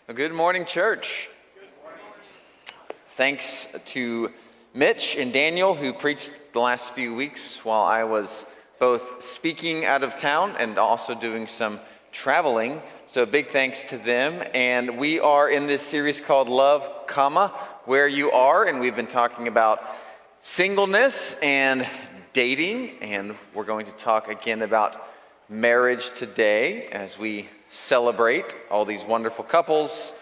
Well, good morning, church. Thanks to Mitch and Daniel, who preached the last few weeks while I was both speaking out of town and also doing some traveling. So big thanks to them. And we are in this series called Love, Where You Are. And we've been talking about singleness and dating. And we're going to talk again about marriage today as we celebrate all these wonderful couples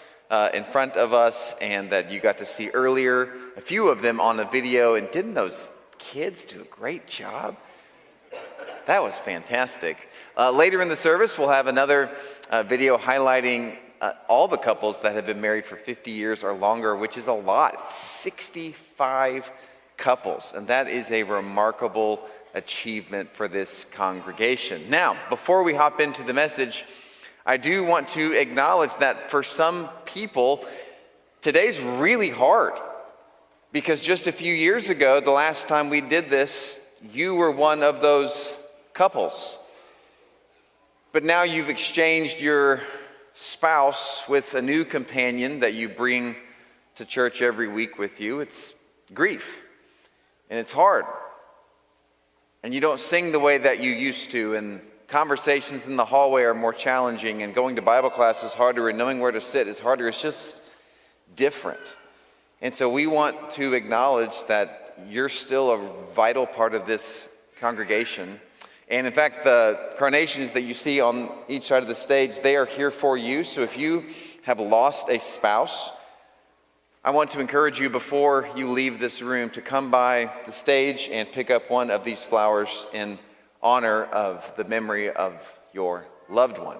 in front of us, and that you got to see earlier, a few of them on the video. And didn't those kids do a great job? That was fantastic. Later in the service, we'll have another video highlighting all the couples that have been married for 50 years or longer, which is a lot. It's 65 couples, and that is a remarkable achievement for this congregation. Now, before we hop into the message, I do want to acknowledge that for some people, today's really hard, because just a few years ago, the last time we did this, you were one of those couples. But now you've exchanged your spouse with a new companion that you bring to church every week with you. It's grief, and it's hard. And you don't sing the way that you used to, and conversations in the hallway are more challenging, and going to Bible class is harder, and knowing where to sit is harder. It's just different. And so we want to acknowledge that you're still a vital part of this congregation. And in fact, the carnations that you see on each side of the stage, they are here for you. So if you have lost a spouse, I want to encourage you before you leave this room to come by the stage and pick up one of these flowers in honor of the memory of your loved one.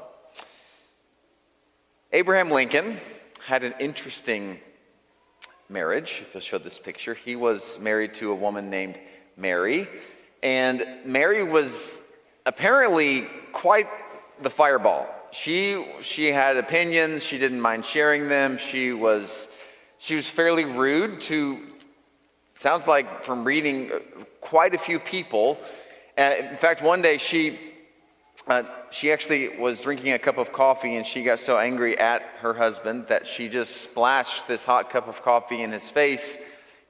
Abraham Lincoln had an interesting marriage. If you'll show this picture, he was married to a woman named Mary, and Mary was apparently quite the fireball. She had opinions. She didn't mind sharing them. She was fairly rude to, sounds like from reading, quite a few people. In fact, one day she actually was drinking a cup of coffee, and she got so angry at her husband that she just splashed this hot cup of coffee in his face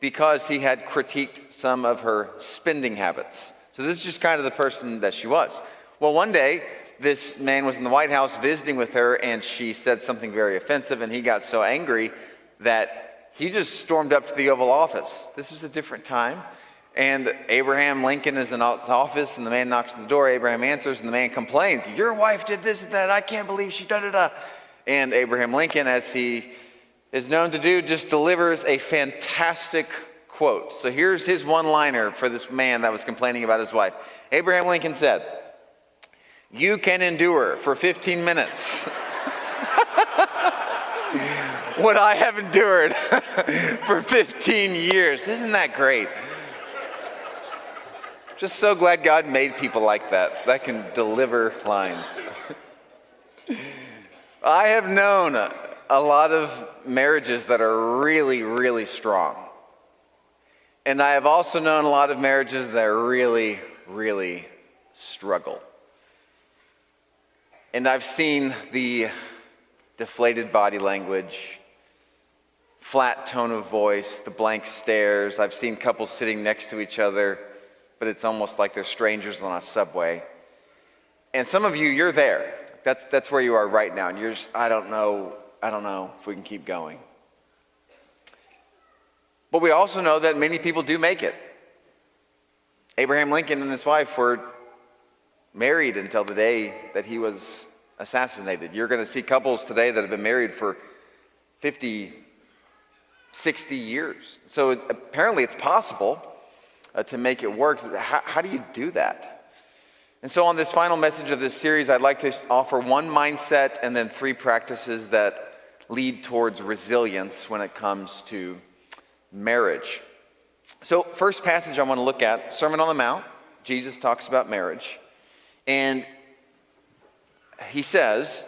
because he had critiqued some of her spending habits. So this is just kind of the person that she was. Well, one day, this man was in the White House visiting with her, and she said something very offensive, and he got so angry that he just stormed up to the Oval Office. This was a different time. And Abraham Lincoln is in his office, and the man knocks on the door. Abraham answers, and the man complains, "Your wife did this and that. I can't believe she da-da-da." And Abraham Lincoln, as he is known to do, just delivers a fantastic quote. So here's his one-liner for this man that was complaining about his wife. Abraham Lincoln said, "You can endure for 15 minutes what I have endured for 15 years. Isn't that great? Just so glad God made people like that can deliver lines. I have known a lot of marriages that are really, really strong. And I have also known a lot of marriages that really, really struggle. And I've seen the deflated body language, flat tone of voice, the blank stares. I've seen couples sitting next to each other, but it's almost like they're strangers on a subway. And some of you, you're there. That's where you are right now. And you're just, I don't know if we can keep going. But we also know that many people do make it. Abraham Lincoln and his wife were married until the day that he was assassinated. You're going to see couples today that have been married for 50, 60 years. So apparently it's possible to make it work. How do you do that? And so on this final message of this series, I'd like to offer one mindset and then three practices that lead towards resilience when it comes to marriage. So first passage I want to look at, Sermon on the Mount. Jesus talks about marriage. And he says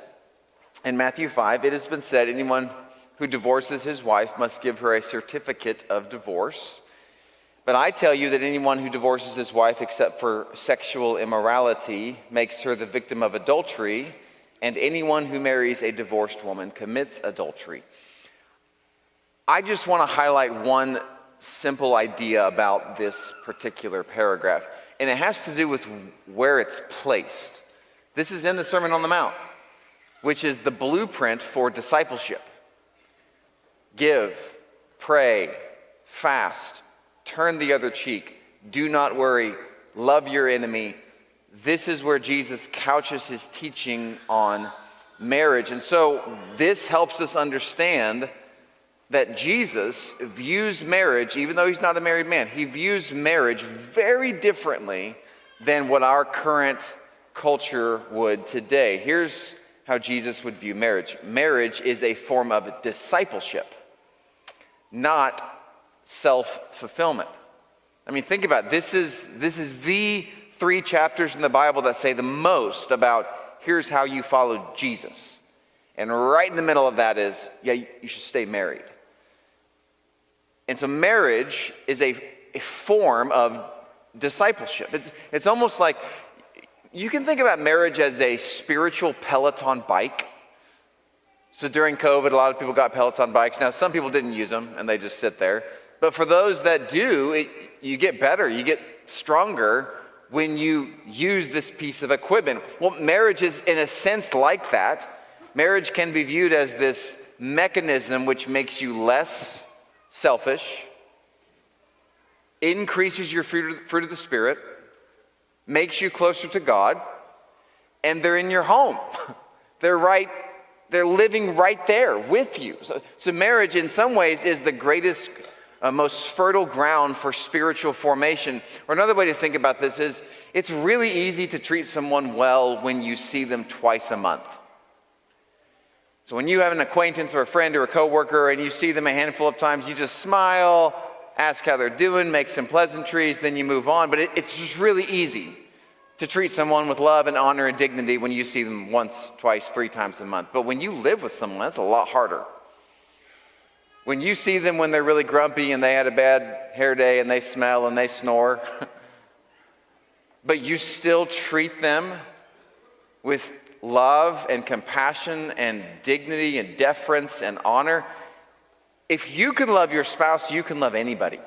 in Matthew 5, "It has been said, anyone who divorces his wife must give her a certificate of divorce. But I tell you that anyone who divorces his wife except for sexual immorality makes her the victim of adultery, and anyone who marries a divorced woman commits adultery. I just want to highlight one simple idea about this particular paragraph, and it has to do with where it's placed. This is in the Sermon on the Mount, which is the blueprint for discipleship. Give, pray, fast, turn the other cheek, do not worry, love your enemy. This is where Jesus couches his teaching on marriage. And so this helps us understand that Jesus views marriage, even though he's not a married man, he views marriage very differently than what our current culture would today. Here's how Jesus would view marriage. Marriage is a form of discipleship, not self-fulfillment. I mean, think about it. This is the 3 chapters in the Bible that say the most about here's how you follow Jesus. And right in the middle of that is, you should stay married. And so marriage is a form of discipleship. It's almost like, you can think about marriage as a spiritual Peloton bike. So during COVID, a lot of people got Peloton bikes. Now, some people didn't use them, and they just sit there. But for those that do, you get better, you get stronger when you use this piece of equipment. Well, marriage is in a sense like that. Marriage can be viewed as this mechanism which makes you less selfish, increases your fruit of the Spirit, makes you closer to God, and they're in your home. They're living right there with you. So marriage in some ways is the greatest, most fertile ground for spiritual formation. Or another way to think about this is, it's really easy to treat someone well when you see them twice a month. So when you have an acquaintance or a friend or a coworker and you see them a handful of times, you just smile, ask how they're doing, make some pleasantries, then you move on. But it's just really easy to treat someone with love and honor and dignity when you see them once, twice, 3 times a month. But when you live with someone, that's a lot harder. When you see them when they're really grumpy and they had a bad hair day and they smell and they snore, but you still treat them with love and compassion and dignity and deference and honor. If you can love your spouse, you can love anybody.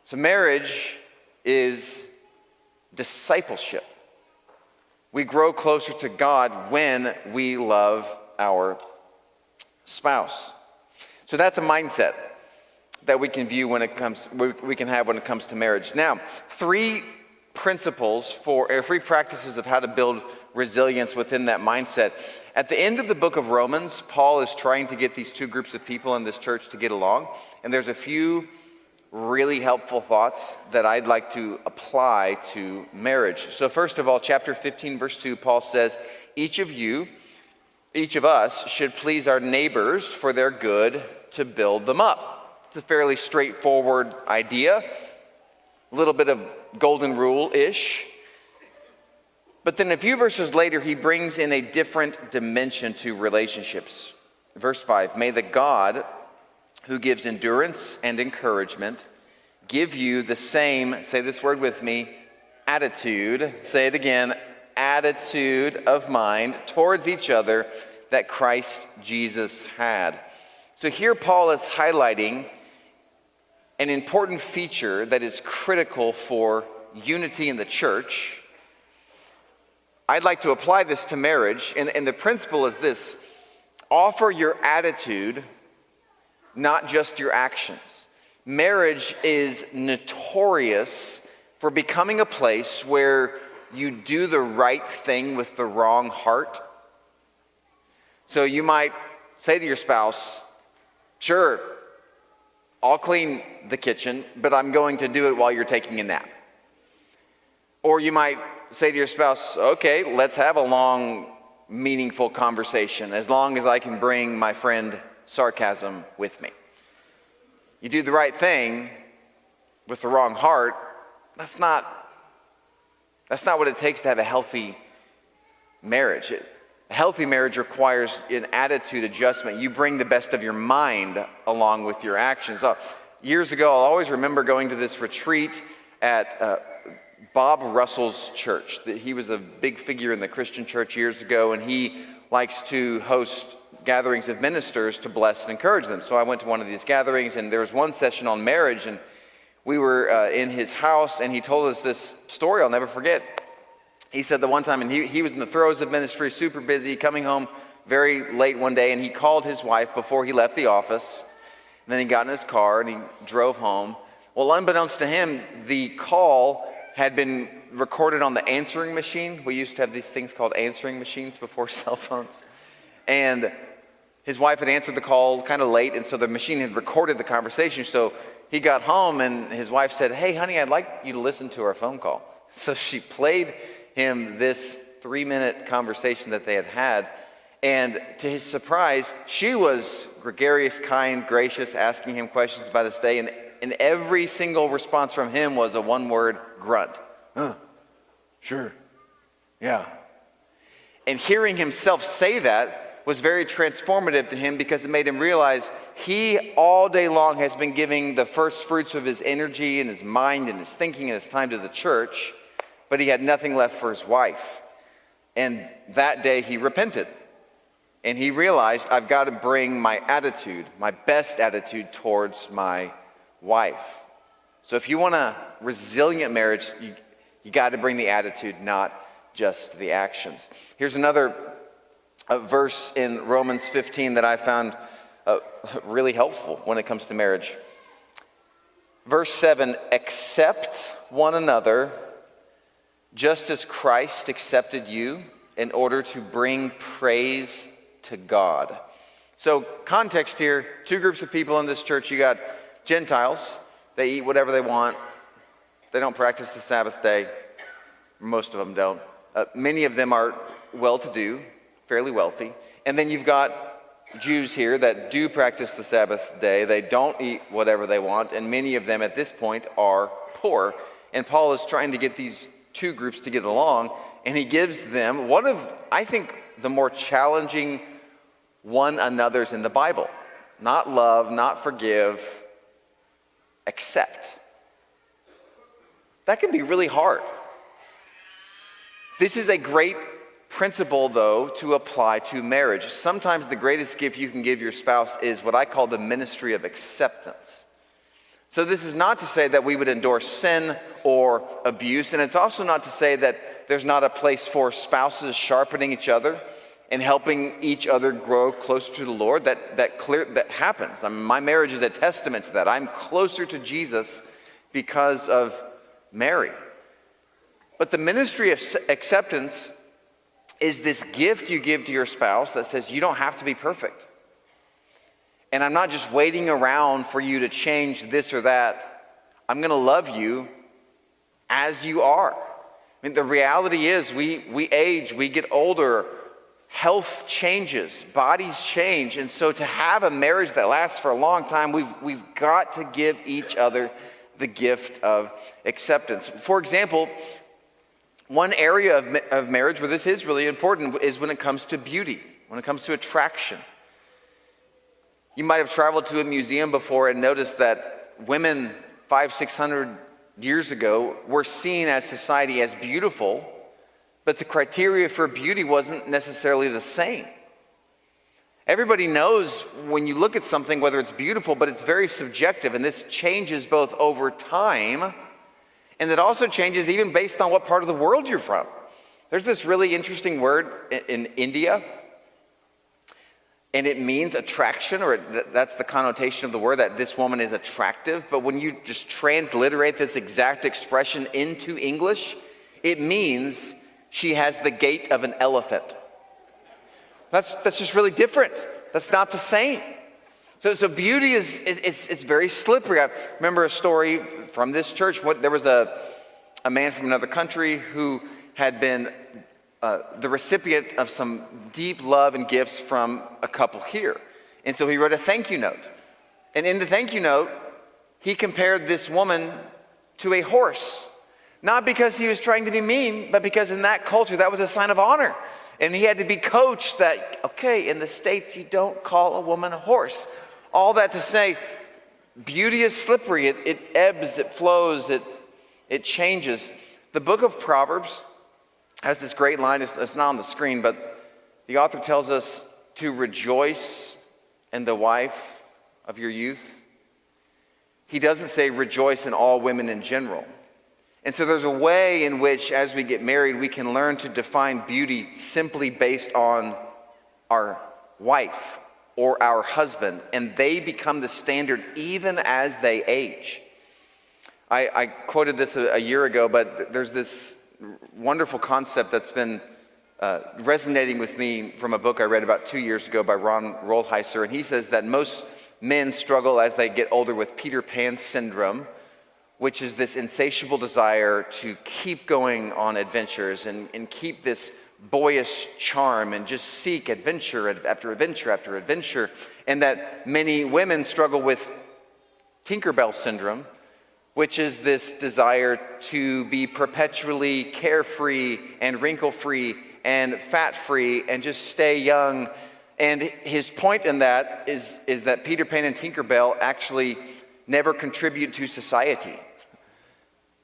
So marriage is discipleship. We grow closer to God when we love our spouse. So that's a mindset that we can view when it comes, we can have when it comes to marriage. Now, 3 practices of how to build resilience within that mindset. At the end of the book of Romans, Paul is trying to get these 2 groups of people in this church to get along. And there's a few really helpful thoughts that I'd like to apply to marriage. So first of all, chapter 15, verse 2, Paul says, each of us should please our neighbors for their good to build them up. It's a fairly straightforward idea, a little bit of golden rule-ish. But then a few verses later, he brings in a different dimension to relationships. Verse 5, may the God who gives endurance and encouragement give you the same, say this word with me, attitude, say it again, attitude of mind towards each other that Christ Jesus had. So here Paul is highlighting an important feature that is critical for unity in the church. I'd like to apply this to marriage, and the principle is this: offer your attitude, not just your actions. Marriage is notorious for becoming a place where you do the right thing with the wrong heart. So you might say to your spouse, sure, I'll clean the kitchen, but I'm going to do it while you're taking a nap. Or you might say to your spouse, okay, let's have a long, meaningful conversation, as long as I can bring my friend sarcasm with me. You do the right thing with the wrong heart, that's not what it takes to have a healthy marriage. A healthy marriage requires an attitude adjustment. You bring the best of your mind along with your actions. Years ago, I'll always remember going to this retreat at Bob Russell's church. He was a big figure in the Christian church years ago, and he likes to host gatherings of ministers to bless and encourage them. So I went to one of these gatherings, and there was one session on marriage, and we were in his house, and he told us this story I'll never forget. He said the one time, and he was in the throes of ministry, super busy, coming home very late one day, and he called his wife before he left the office. And then he got in his car, and he drove home. Well, unbeknownst to him, the call had been recorded on the answering machine. We used to have these things called answering machines before cell phones. And his wife had answered the call kind of late, and so the machine had recorded the conversation. So he got home, and his wife said, "Hey, honey, I'd like you to listen to our phone call." So she played him this 3-minute conversation that they had had. And to his surprise, she was gregarious, kind, gracious, asking him questions about his day. And every single response from him was a one-word grunt. Sure, yeah. And hearing himself say that was very transformative to him, because it made him realize he all day long has been giving the first fruits of his energy and his mind and his thinking and his time to the church, but he had nothing left for his wife. And that day he repented. And he realized, I've got to bring my attitude, my best attitude towards my wife. So if you want a resilient marriage, you got to bring the attitude, not just the actions. Here's another verse in Romans 15 that I found really helpful when it comes to marriage. Verse 7, accept one another just as Christ accepted you in order to bring praise to God. So context here, two groups of people in this church. You got Gentiles. They eat whatever they want. They don't practice the Sabbath day. Most of them don't. Many of them are well-to-do, fairly wealthy. And then you've got Jews here that do practice the Sabbath day. They don't eat whatever they want, and many of them at this point are poor. And Paul is trying to get these two groups to get along, and he gives them one of, I think, the more challenging one another's in the Bible. Not love, not forgive, accept. That can be really hard. This is a great principle, though, to apply to marriage. Sometimes the greatest gift you can give your spouse is what I call the ministry of acceptance. So this is not to say that we would endorse sin or abuse, and it's also not to say that there's not a place for spouses sharpening each other and helping each other grow closer to the Lord. That happens. I mean, my marriage is a testament to that. I'm closer to Jesus because of Mary. But the ministry of acceptance is this gift you give to your spouse that says you don't have to be perfect. And I'm not just waiting around for you to change this or that. I'm going to love you as you are. I mean, the reality is we age, we get older, health changes, bodies change. And so to have a marriage that lasts for a long time, we've got to give each other the gift of acceptance. For example, one area of marriage where this is really important is when it comes to beauty, when it comes to attraction. You might have traveled to a museum before and noticed that women 500-600 years ago were seen as society as beautiful, but the criteria for beauty wasn't necessarily the same. Everybody knows when you look at something whether it's beautiful, but it's very subjective, and this changes both over time, and it also changes even based on what part of the world you're from. There's this really interesting word in India, and it means attraction, or that's the connotation of the word, that this woman is attractive. But when you just transliterate this exact expression into English, it means she has the gait of an elephant. That's just really different. That's not the same. So beauty it's very slippery. I remember a story from this church. There was a man from another country who had been the recipient of some deep love and gifts from a couple here. And so he wrote a thank you note. And in the thank you note, he compared this woman to a horse. Not because he was trying to be mean, but because in that culture, that was a sign of honor. And he had to be coached that, okay, in the States, you don't call a woman a horse. All that to say, beauty is slippery. It ebbs, it flows, it changes. The book of Proverbs has this great line. It's not on the screen, but the author tells us to rejoice in the wife of your youth. He doesn't say rejoice in all women in general. And so there's a way in which, as we get married, we can learn to define beauty simply based on our wife or our husband, and they become the standard even as they age. I quoted this a year ago, but there's this wonderful concept that's been resonating with me from a book I read about 2 years ago by Ron Rolheiser, and he says that most men struggle as they get older with Peter Pan syndrome, which is this insatiable desire to keep going on adventures and keep this boyish charm and just seek adventure after adventure after adventure, and that many women struggle with Tinkerbell syndrome, which is this desire to be perpetually carefree and wrinkle-free and fat-free and just stay young. And his point in that is that Peter Pan and Tinkerbell actually never contribute to society.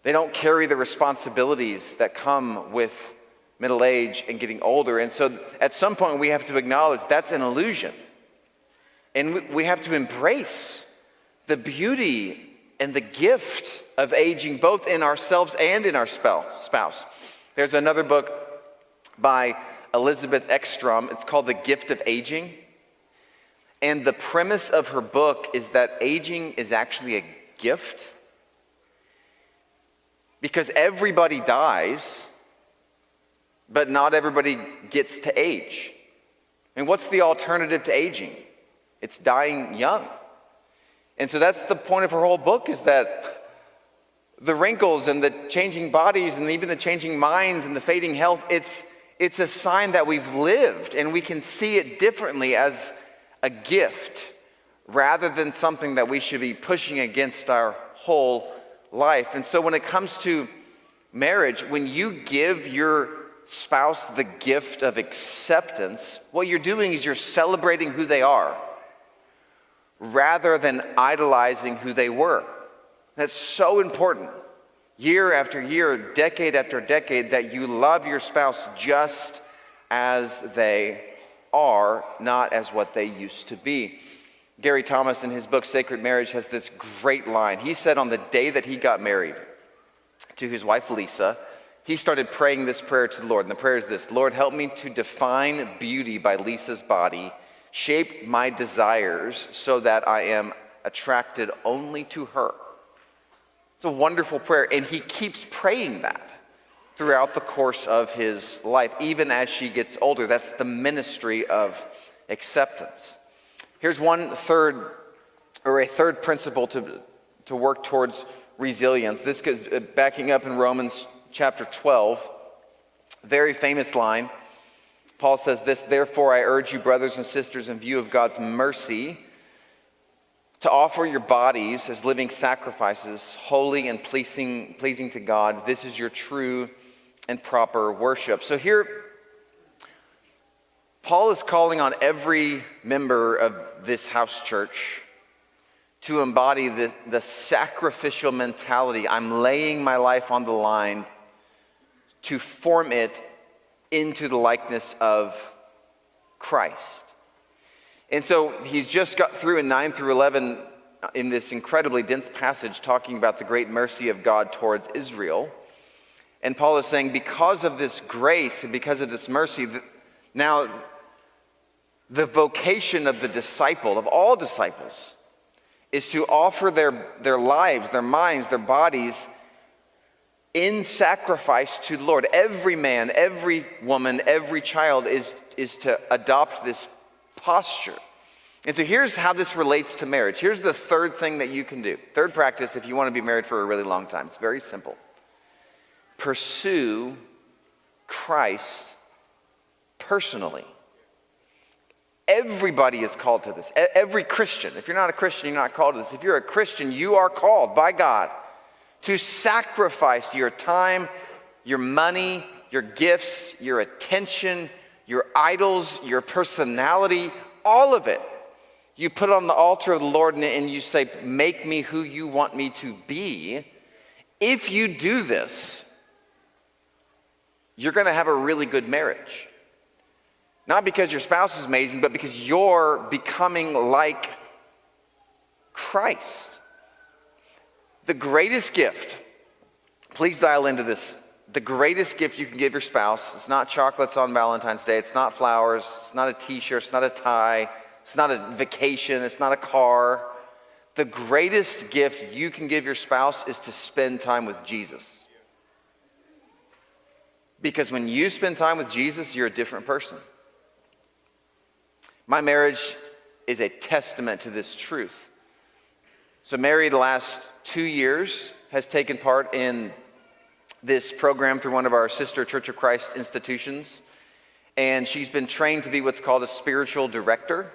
They don't carry the responsibilities that come with middle age and getting older. And so at some point we have to acknowledge that's an illusion. And we have to embrace the beauty and the gift of aging, both in ourselves and in our spouse. There's another book by Elizabeth Ekstrom. It's called The Gift of Aging. And the premise of her book is that aging is actually a gift, because everybody dies, but not everybody gets to age. And what's the alternative to aging? It's dying young. And so that's the point of her whole book, is that the wrinkles and the changing bodies and even the changing minds and the fading health, it's a sign that we've lived, and we can see it differently as a gift rather than something that we should be pushing against our whole life. And so when it comes to marriage, when you give your spouse the gift of acceptance, what you're doing is you're celebrating who they are rather than idolizing who they were. That's so important. Year after year, decade after decade, that you love your spouse just as they are, not as what they used to be. Gary Thomas, in his book Sacred Marriage, has this great line. He said on the day that he got married to his wife Lisa, he started praying this prayer to the Lord. And the prayer is this: Lord, help me to define beauty by Lisa's body, shape my desires so that I am attracted only to her. It's a wonderful prayer, and he keeps praying that throughout the course of his life, even as she gets older. That's the ministry of acceptance. Here's a third principle to work towards resilience. This is backing up in Romans chapter 12, very famous line. Paul says this: therefore I urge you, brothers and sisters, in view of God's mercy, to offer your bodies as living sacrifices, holy and pleasing to God. This is your true and proper worship. So here, Paul is calling on every member of this house church to embody the sacrificial mentality. I'm laying my life on the line to form it into the likeness of Christ. And so he's just got through in 9 through 11 in this incredibly dense passage talking about the great mercy of God towards Israel. And Paul is saying, because of this grace and because of this mercy, now the vocation of the disciple, of all disciples, is to offer their lives, their minds, their bodies in sacrifice to the Lord. Every man, every woman, every child is to adopt this posture. And so here's how this relates to marriage. Here's the third thing that you can do. Third practice if you want to be married for a really long time. It's very simple. Pursue Christ personally. Everybody is called to this. Every Christian. If you're not a Christian, you're not called to this. If you're a Christian, you are called by God to sacrifice your time, your money, your gifts, your attention, your idols, your personality, all of it. You put it on the altar of the Lord and you say, make me who you want me to be. If you do this, you're going to have a really good marriage. Not because your spouse is amazing, but because you're becoming like Christ. The greatest gift, please dial into this. The greatest gift you can give your spouse is not chocolates on Valentine's Day. It's not flowers. It's not a t-shirt. It's not a tie. It's not a vacation. It's not a car. The greatest gift you can give your spouse is to spend time with Jesus. Because when you spend time with Jesus, you're a different person. My marriage is a testament to this truth. So Mary, the last 2 years, has taken part in this program through one of our sister Church of Christ institutions. And she's been trained to be what's called a spiritual director,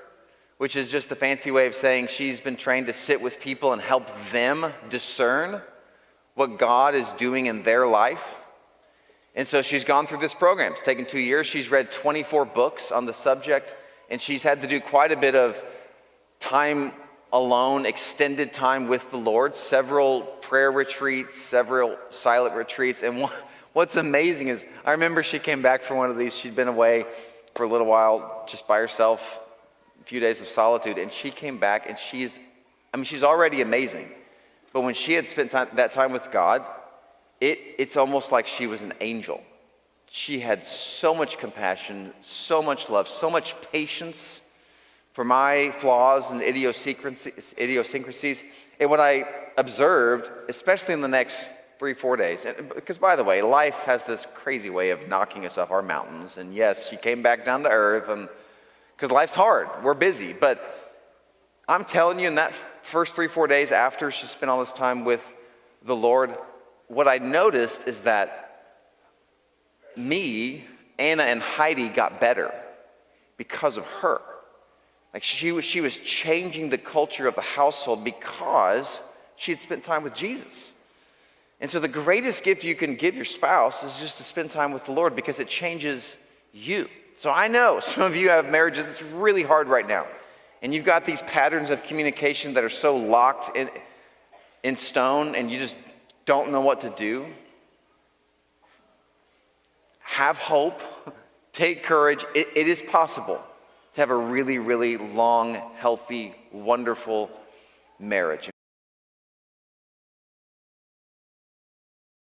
which is just a fancy way of saying she's been trained to sit with people and help them discern what God is doing in their life. And so she's gone through this program. It's taken 2 years. She's read 24 books on the subject, and she's had to do quite a bit of time alone, extended time with the Lord, several prayer retreats, several silent retreats. And what's amazing is I remember she came back from one of these. She'd been away for a little while just by herself, a few days of solitude, and she came back, and she's already amazing. But when she had spent that time with God, it's almost like she was an angel. She had so much compassion, so much love, so much patience for my flaws and idiosyncrasies. And what I observed, especially in the next 3-4 days, because by the way, life has this crazy way of knocking us off our mountains. And yes, she came back down to earth, and because life's hard, we're busy. But I'm telling you, in that first 3-4 days after she spent all this time with the Lord, what I noticed is that me, Anna, and Heidi got better because of her. Like she was changing the culture of the household because she had spent time with Jesus. And so the greatest gift you can give your spouse is just to spend time with the Lord, because it changes you. So I know some of you have marriages that's really hard right now, and you've got these patterns of communication that are so locked in stone, and you just don't know what to do. Have hope. Take courage. It is possible to have a really, really long, healthy, wonderful marriage.